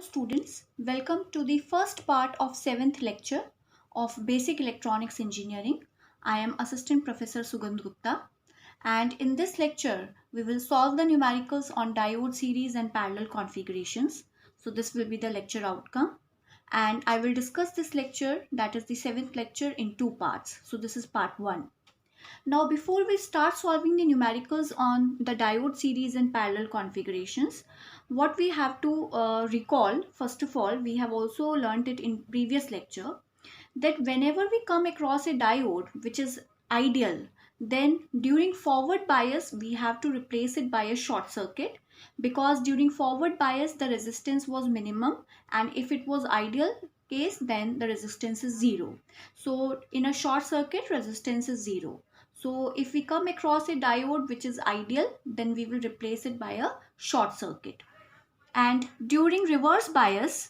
students, welcome to the first part of 7th lecture of Basic Electronics Engineering. I am Assistant Professor Sugandh Gupta, and in this lecture we will solve the numericals on diode series and parallel configurations. So this will be the lecture outcome, and I will discuss this lecture, that is the 7th lecture, in two parts. So this is part 1. Now, before we start solving the numericals on the diode series and parallel configurations, what we have to recall, first of all, we have also learned it in previous lecture, that whenever we come across a diode which is ideal, then during forward bias we have to replace it by a short circuit, because during forward bias the resistance was minimum, and if it was ideal case then the resistance is 0. So in a short circuit resistance is 0. So if we come across a diode which is ideal, then we will replace it by a short circuit. And during reverse bias,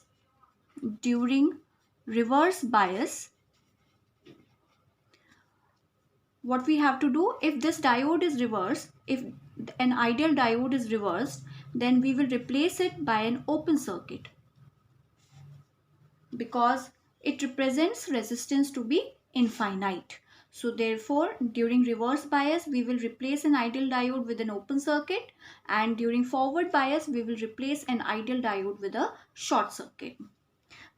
what we have to do, if this diode is reversed, if an ideal diode is reversed, then we will replace it by an open circuit, because it represents resistance to be infinite. So therefore, during reverse bias, we will replace an ideal diode with an open circuit, and during forward bias, we will replace an ideal diode with a short circuit.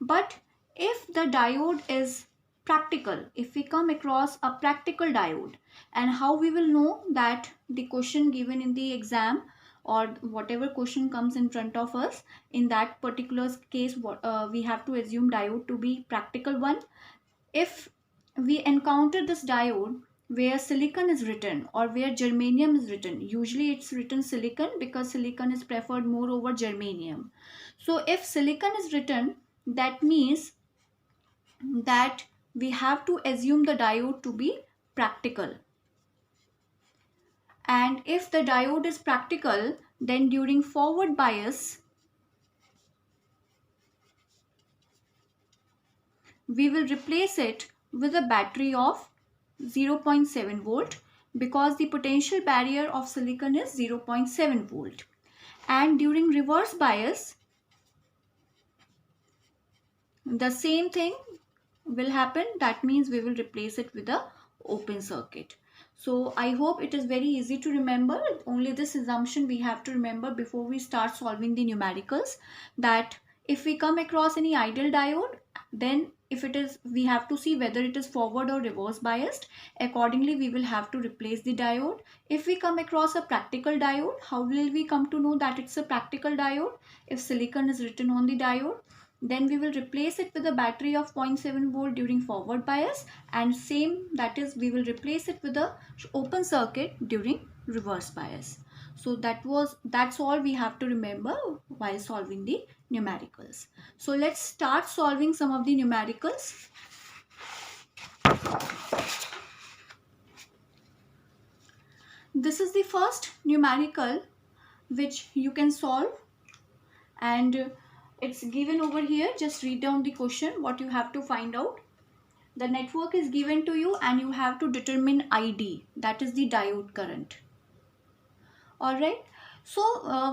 But if the diode is practical, if we come across a practical diode, and how we will know that the question given in the exam or whatever question comes in front of us, in that particular case we have to assume diode to be practical one. If we encounter this diode where silicon is written or where germanium is written, usually it's written silicon because silicon is preferred more over germanium. So if silicon is written, that means that we have to assume the diode to be practical. And if the diode is practical, then during forward bias we will replace it with a battery of 0.7 volt, because the potential barrier of silicon is 0.7 volt. And during reverse bias, the same thing will happen. That means we will replace it with a open circuit. So I hope it is very easy to remember. Only this assumption we have to remember before we start solving the numericals, that if we come across any ideal diode, then if it is, we have to see whether it is forward or reverse biased. Accordingly, we will have to replace the diode. If we come across a practical diode, how will we come to know that it's a practical diode? If silicon is written on the diode, then we will replace it with a battery of 0.7 volt during forward bias, and same, that is, we will replace it with a open circuit during reverse bias. So that's all we have to remember while solving the numericals. So let's start solving some of the numericals. This is the first numerical which you can solve, and it's given over here. Just read down the question, what you have to find out. The network is given to you and you have to determine ID, that is the diode current. Alright, so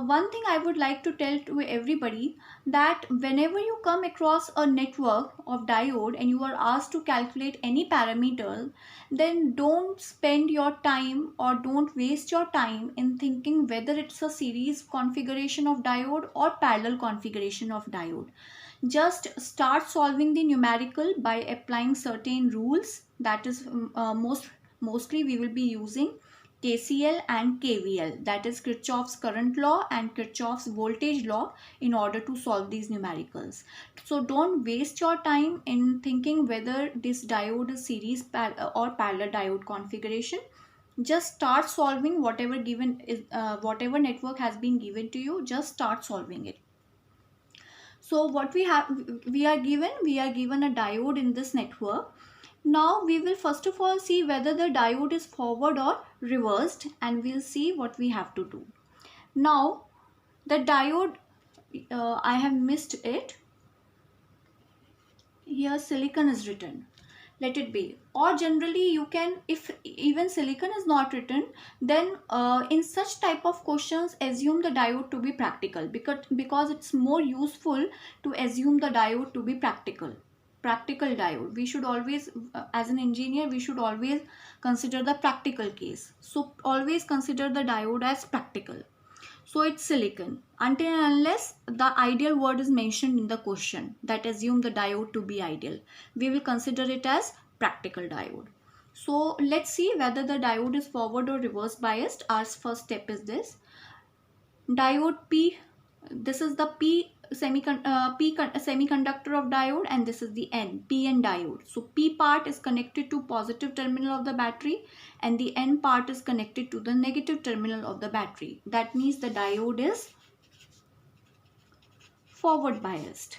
one thing I would like to tell to everybody, that whenever you come across a network of diode and you are asked to calculate any parameter, then don't spend your time or don't waste your time in thinking whether it's a series configuration of diode or parallel configuration of diode. Just start solving the numerical by applying certain rules. That is mostly we will be using KCL and KVL, that is Kirchhoff's current law and Kirchhoff's voltage law, in order to solve these numericals. So don't waste your time in thinking whether this diode is series or parallel diode configuration. Just start solving whatever given is, whatever network has been given to you, just start solving it. So what we are given a diode in this network. Now we will first of all see whether the diode is forward or reversed, and we'll see what we have to do. Now the diode, I have missed it. Here silicon is written. let it be. Or generally you can, if even silicon is not written, then in such type of questions assume the diode to be practical, because it's more useful to assume the diode to be practical diode. We should always, as an engineer, we should always consider the practical case. So always consider the diode as practical. So it's silicon until and unless the ideal word is mentioned in the question that assume the diode to be ideal. We will consider it as practical diode. So let's see whether the diode is forward or reverse biased. Our first step is this. Diode P, this is the semiconductor of diode, and this is the PN diode. So P part is connected to positive terminal of the battery and the N part is connected to the negative terminal of the battery. That means the diode is forward biased.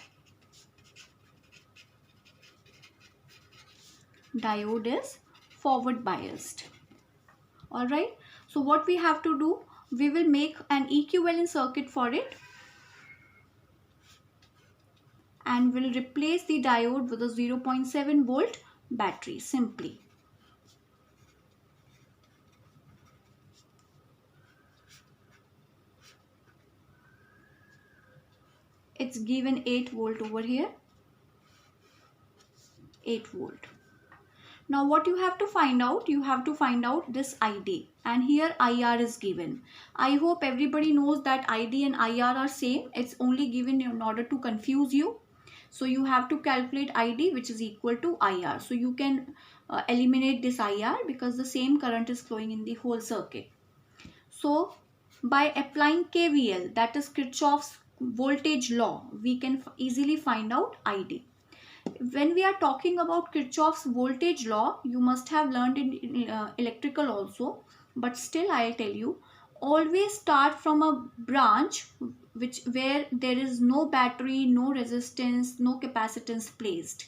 Diode is forward biased. Alright, so what we have to do, we will make an equivalent circuit for it and will replace the diode with a 0.7 volt battery simply. It's given 8 volt over here, 8 volt. Now what you have to find out, you have to find out this ID, and here IR is given. I hope everybody knows that ID and IR are same. It's only given in order to confuse you. So you have to calculate ID, which is equal to IR. So you can eliminate this IR because the same current is flowing in the whole circuit. So by applying KVL, that is Kirchhoff's voltage law, we can easily find out ID. When we are talking about Kirchhoff's voltage law, you must have learned in electrical also, but still I'll tell you, always start from a branch where there is no battery, no resistance, no capacitance placed,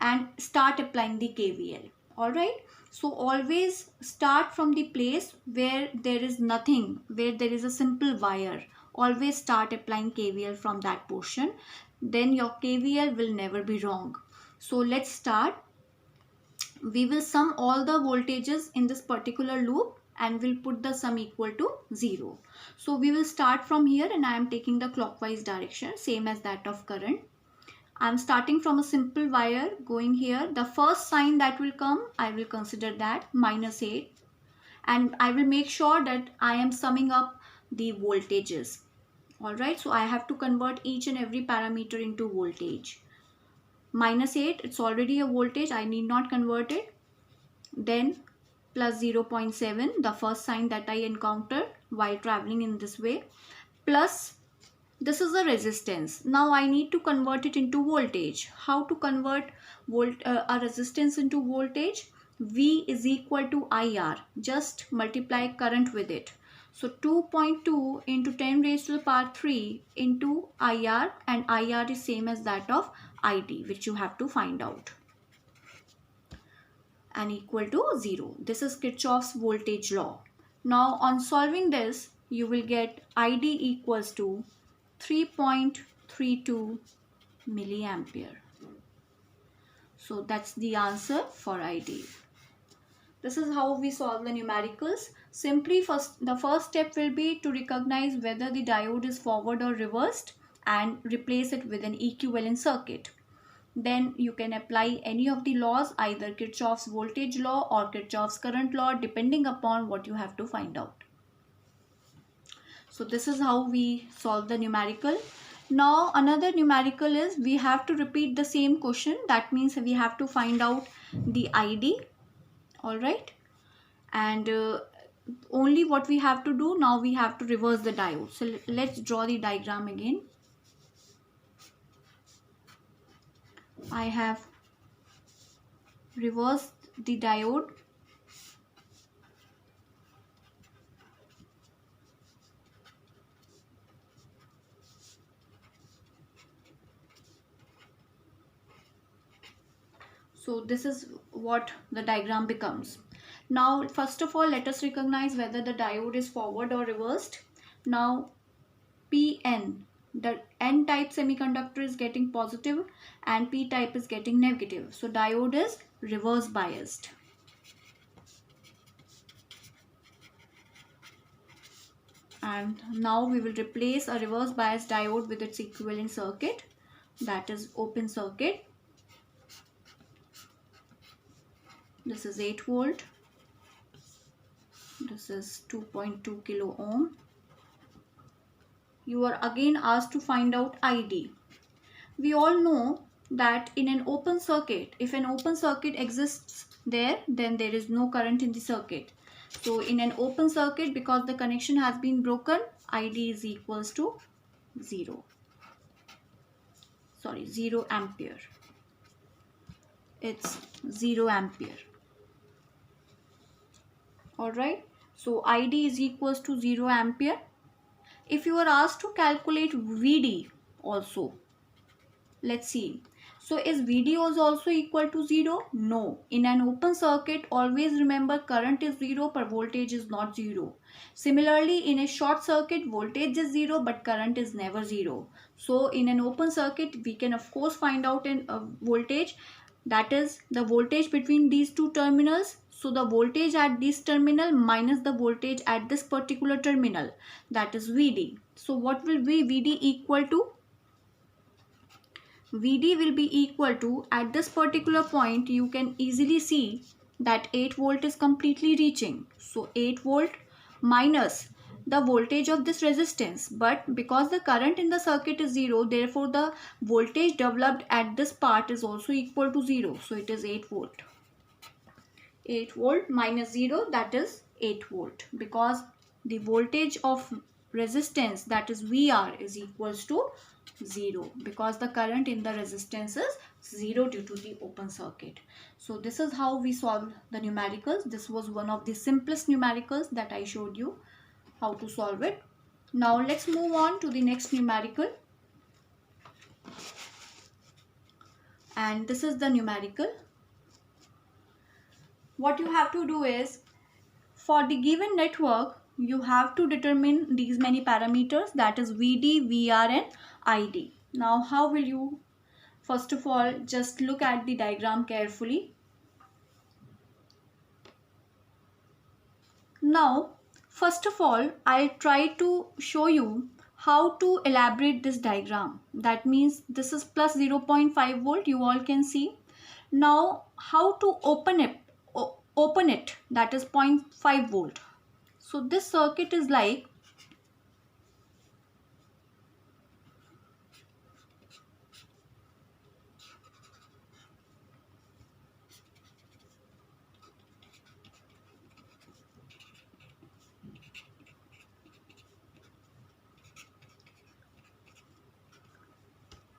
and start applying the KVL. Alright, so always start from the place where there is nothing, where there is a simple wire. Always start applying KVL from that portion. Then your KVL will never be wrong. So let's start. We will sum all the voltages in this particular loop and we'll put the sum equal to 0. So we will start from here, and I am taking the clockwise direction, same as that of current. I am starting from a simple wire going here. The first sign that will come, I will consider that -8, and I will make sure that I am summing up the voltages. Alright, so I have to convert each and every parameter into voltage. -8, it's already a voltage, I need not convert it. Then plus 0.7, the first sign that I encountered while traveling in this way, plus this is a resistance. Now I need to convert it into voltage. How to convert a resistance into voltage? V is equal to IR. Just multiply current with it. So 2.2 into 10 raised to the power 3 into IR, and IR is same as that of ID, which you have to find out, and equal to 0. This is Kirchhoff's voltage law. Now on solving this, you will get ID equals to 3.32 milliampere. So that's the answer for ID. This is how we solve the numericals. Simply the first step will be to recognize whether the diode is forward or reversed and replace it with an equivalent circuit. Then you can apply any of the laws, either Kirchhoff's voltage law or Kirchhoff's current law, depending upon what you have to find out. So this is how we solve the numerical. Now another numerical is we have to repeat the same question. That means we have to find out the ID. Alright, and only what we have to do now, we have to reverse the diode. So let's draw the diagram again. I have reversed the diode. So this is what the diagram becomes. Now first of all, let us recognize whether the diode is forward or reversed. Now PN, The N-type semiconductor is getting positive and P-type is getting negative. So diode is reverse biased. And now we will replace a reverse biased diode with its equivalent circuit, that is open circuit. This is 8 volt. This is 2.2 kilo ohm. You are again asked to find out ID. We all know that in an open circuit, if an open circuit exists there, then there is no current in the circuit. So in an open circuit, because the connection has been broken, ID is equals to 0 ampere. It's 0 ampere. Alright, so ID is equals to 0 ampere. If you are asked to calculate VD also, let's see. So is VD also equal to 0? No. In an open circuit, always remember current is 0 but voltage is not 0. Similarly, in a short circuit, voltage is 0 but current is never 0. So in an open circuit, we can of course find out a voltage, that is the voltage between these two terminals. So the voltage at this terminal minus the voltage at this particular terminal, that is VD. So what will be VD equal to? VD will be equal to, at this particular point you can easily see that 8 volt is completely reaching. So 8 volt minus the voltage of this resistance, but because the current in the circuit is 0, therefore the voltage developed at this part is also equal to 0. So it is 8 volt. 8 volt minus 0, that is 8 volt, because the voltage of resistance, that is VR, is equals to 0, because the current in the resistance is 0 due to the open circuit. So this is how we solve the numericals. This was one of the simplest numericals that I showed you how to solve it. Now let's move on to the next numerical. And this is the numerical. What you have to do is, for the given network, you have to determine these many parameters, that is VD, VR and ID. Now how will you? First of all, just look at the diagram carefully. Now, first of all, I'll try to show you how to elaborate this diagram. That means this is plus 0.5 volt, you all can see. Now, how to open it, that is 0.5 volt. So this circuit is like,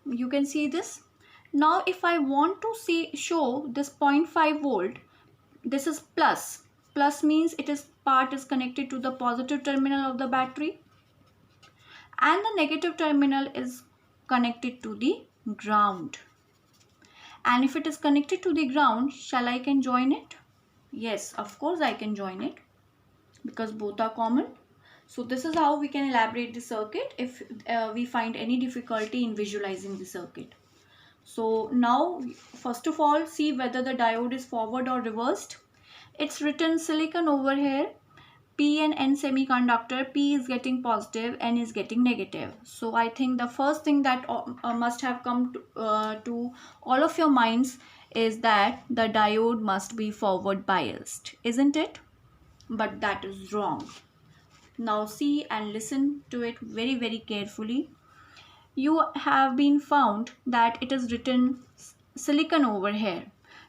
you can see this. Now if I want to show this 0.5 volt, this is plus. Plus means part is connected to the positive terminal of the battery and the negative terminal is connected to the ground. And if it is connected to the ground, shall I can join it? Yes, of course I can join it, because both are common. So this is how we can elaborate the circuit if we find any difficulty in visualizing the circuit. So now first of all, see whether the diode is forward or reversed. It's written silicon over here, P and N semiconductor. P is getting positive, N is getting negative. So I think the first thing that must have come to all of your minds is that the diode must be forward biased, isn't it? But that is wrong. Now see and listen to it very, very carefully. You have been found that it is written silicon over here.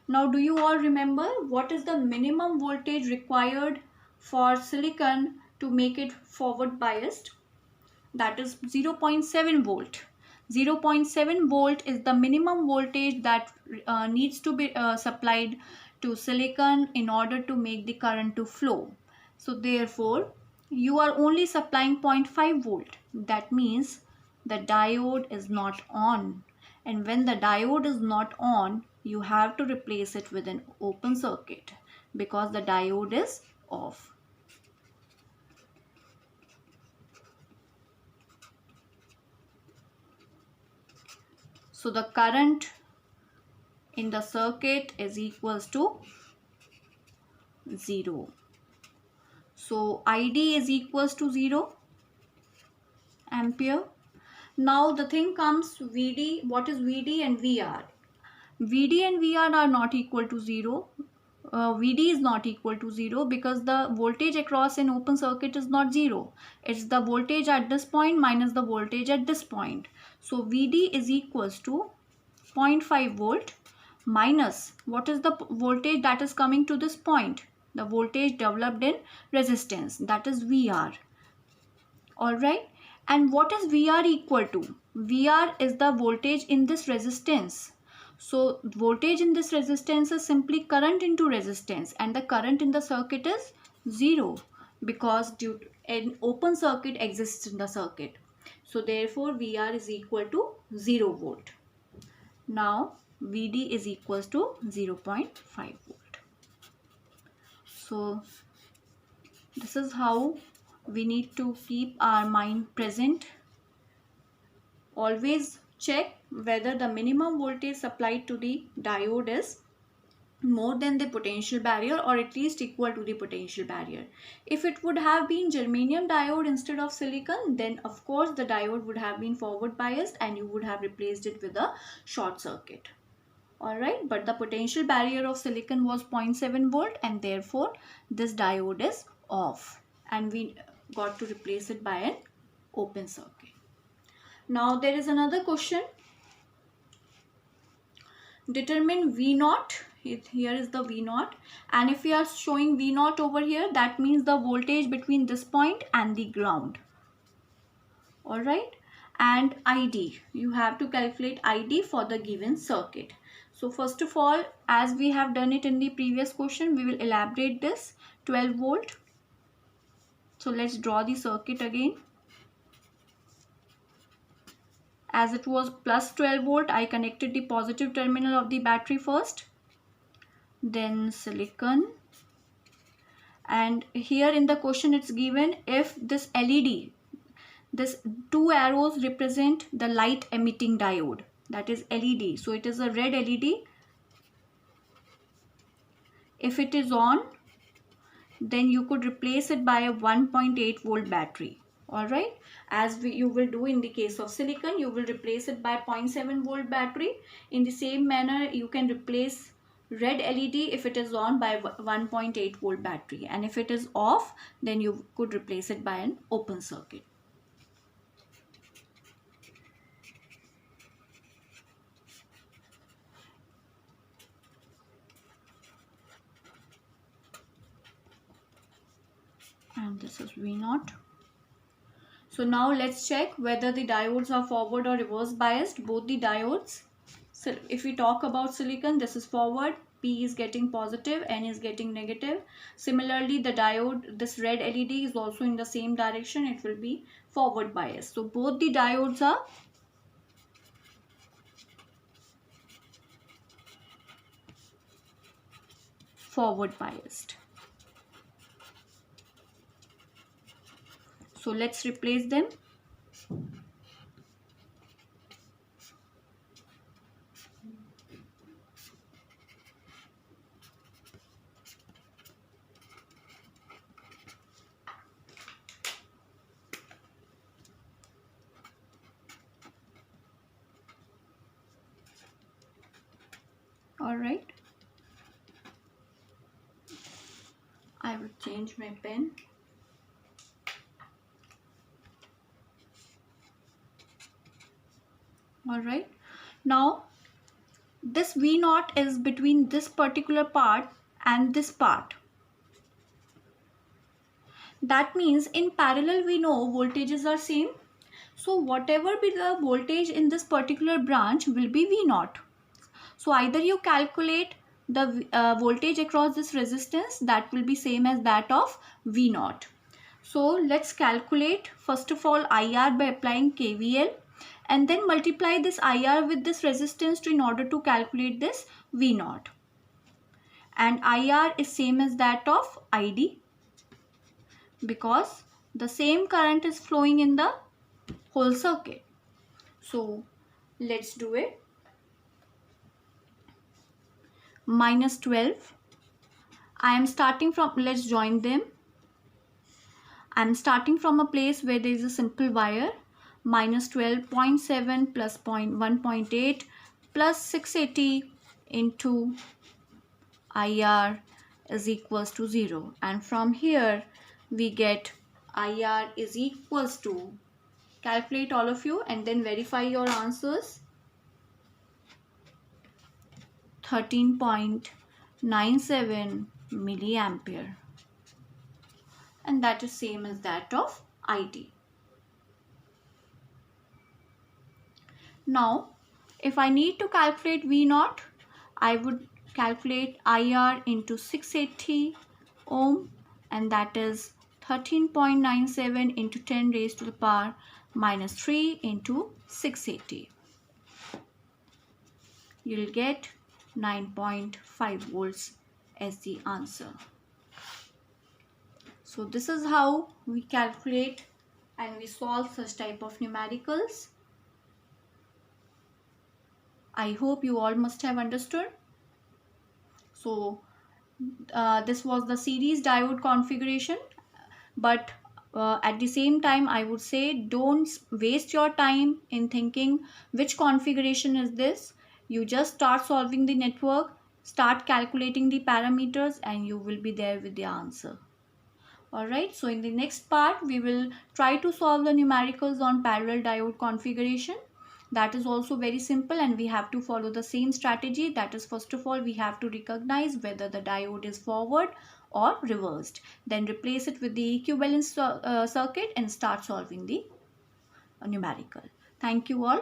Now do you all remember what is the minimum voltage required for silicon to make it forward biased? That is 0.7 volt. 0.7 volt is the minimum voltage that needs to be supplied to silicon in order to make the current to flow. So therefore, you are only supplying 0.5 volt. That means the diode is not on. And when the diode is not on, you have to replace it with an open circuit because the diode is off. So the current in the circuit is equals to 0. So ID is equals to 0 ampere. Now the thing comes VD. What is VD and VR? VD and VR are not equal to 0. VD is not equal to 0 because the voltage across an open circuit is not 0. It's the voltage at this point minus the voltage at this point. So VD is equals to 0.5 volt minus what is the voltage that is coming to this point? The voltage developed in resistance, that is VR. Alright. And what is VR equal to? VR is the voltage in this resistance. So voltage in this resistance is simply current into resistance, and the current in the circuit is 0 because due to an open circuit exists in the circuit. So therefore VR is equal to 0 volt. Now VD is equals to 0.5 volt. So this is how we need to keep our mind present. Always check whether the minimum voltage supplied to the diode is more than the potential barrier or at least equal to the potential barrier. If it would have been germanium diode instead of silicon, then of course the diode would have been forward biased and you would have replaced it with a short circuit. Alright, but the potential barrier of silicon was 0.7 volt and therefore this diode is off and we got to replace it by an open circuit. Now there is another question. Determine V naught. Here is the V naught, and if we are showing V naught over here, that means the voltage between this point and the ground. Alright, and ID. You have to calculate ID for the given circuit. So first of all, as we have done it in the previous question, we will elaborate this 12 volt. So let's draw the circuit again. As it was plus 12 volt, I connected the positive terminal of the battery first, then silicon, and here in the question it's given if this LED, this two arrows represent the light emitting diode, that is LED. So it is a red LED. If it is on, then you could replace it by a 1.8 volt battery. Alright, as you will do in the case of silicon, you will replace it by 0.7 volt battery. In the same manner, you can replace red LED if it is on by 1.8 volt battery, and if it is off, then you could replace it by an open circuit. And this is V naught. So now let's check whether the diodes are forward or reverse biased. Both the diodes. So if we talk about silicon, this is forward, P is getting positive, N is getting negative. Similarly, the diode, this red LED is also in the same direction, it will be forward biased. So both the diodes are forward biased. So let's replace them. All right. I will change my pen. Alright, now this V naught is between this particular part and this part. That means in parallel we know voltages are same. So whatever be the voltage in this particular branch will be V naught. So either you calculate the voltage across this resistance, that will be same as that of V naught. So let's calculate first of all IR by applying KVL, and then multiply this IR with this resistance in order to calculate this V naught. And IR is same as that of ID because the same current is flowing in the whole circuit. So let's do it. minus 12. I am starting from, let's join them. I am starting from a place where there is a simple wire. Minus 12.7 plus 1.8 plus 680 into IR is equals to 0. And from here we get IR is equals to, calculate all of you and then verify your answers, 13.97 milliampere, and that is same as that of IT. Now if I need to calculate V naught, I would calculate IR into 680 ohm, and that is 13.97 into 10 raised to the power minus 3 into 680. You'll get 9.5 volts as the answer. So this is how we calculate and we solve such type of numericals. I hope you all must have understood. So this was the series diode configuration, but at the same time I would say don't waste your time in thinking which configuration is this. You just start solving the network, start calculating the parameters, and you will be there with the answer. Alright, so in the next part we will try to solve the numericals on parallel diode configuration. That is also very simple, and we have to follow the same strategy. That is, first of all we have to recognize whether the diode is forward or reversed. Then replace it with the equivalent circuit and start solving the numerical. Thank you all.